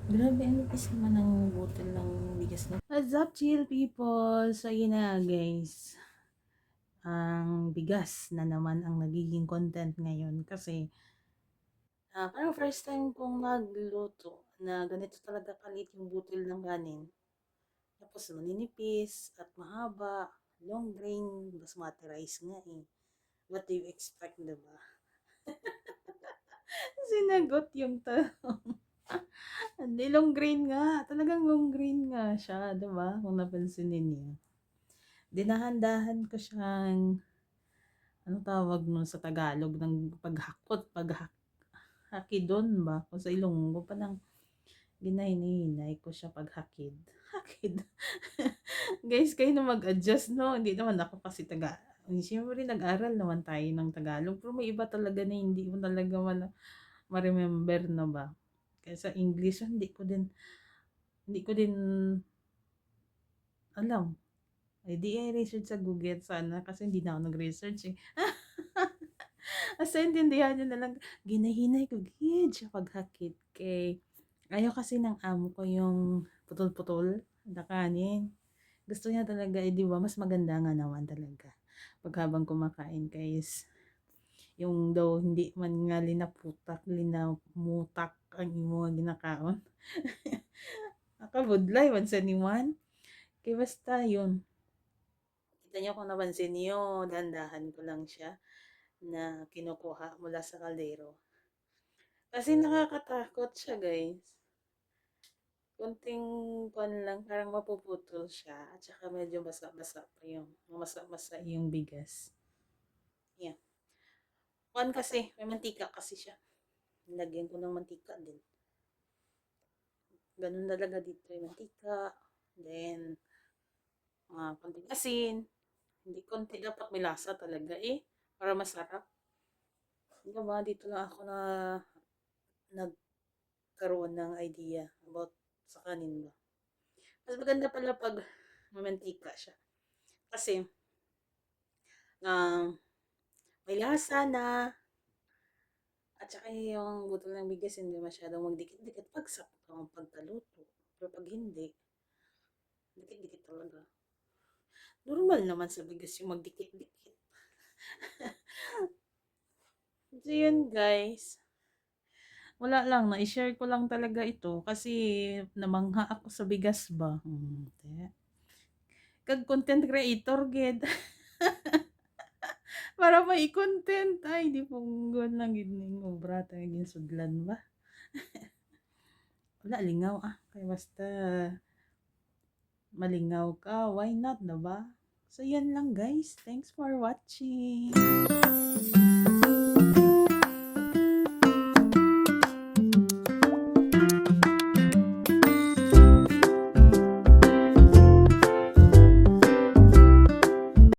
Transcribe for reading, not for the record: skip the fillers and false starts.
Grabe, ano pis naman ang butil ng bigas na. What's up, chill people? So, yun na guys. Ang bigas na naman ang nagiging content ngayon kasi parang first time kong magluto na ganito talaga kalit yung butil ng kanin. Tapos maninipis at mahaba, long grain, basmati rice nga eh. What do you expect, diba? Sinagot yung tanong. Hindi, long grain nga. Talagang long grain nga siya, diba? Kung napansin ninyo. Dinahan-dahan ko siyang, ano tawag nun sa Tagalog, ng paghakot, paghakidon ba? Kung sa Ilonggo pa lang, ginahinihinay ko siya paghakid. Hakid. Guys, kayo na mag-adjust, no? Hindi naman ako kasi Siyempre, nag-aral naman tayo ng Tagalog. Pero may iba talaga na hindi mo talaga ma-remember na ba? Kaya sa English, hindi ko din alam. Ay, di research sa Google sana kasi hindi na ako nag-research eh. Asa intindihan nyo na lang, ginahinay ko gid siya paghakit kay ayaw kasi ng amo ko yung putol-putol na kanin. Gusto niya talaga, eh, di ba, mas maganda nga naman talaga. Pag habang kumakain, guys, yung daw hindi man nga linamutak ang imo nga ginakaon. Akabudlay, man sa niwan. Kaya basta yun. Kita niyo kung napansin niyo, dandahan ko lang siya na kinukuha mula sa kaldero. Kasi nakakatakot siya, guys. Konting pan lang, parang mapuputol siya. At saka medyo basa-basa pa yung, masa-masa yung bigas. Yan. Pan kasi, may mantika kasi siya. Lagyan ko ng mantika din. Ganun talaga dito yung mantika. Then, konting asin. Hindi konti, dapat may lasa talaga eh. Para masarap. Hindi ba, dito lang ako na nagkaroon ng idea about sa kanin ba. Mas maganda pala pag mamantika siya. Kasi, um, may lasa na, at saka yung butol ng bigas hindi masyadong magdikit-dikit pag sakto ang pagkaluto. Pero pag hindi, dikit-dikit talaga. Normal naman sa bigas yung magdikit-dikit. So yun guys. Wala lang, na-share ko lang talaga ito kasi namangha ako sa bigas ba. Kag content creator gid. Para may content ay di punggon lang gid ning obra ta ginsudlan ba. Wala lingaw kay basta malingaw ka, why not, diba? So yan lang guys. Thanks for watching.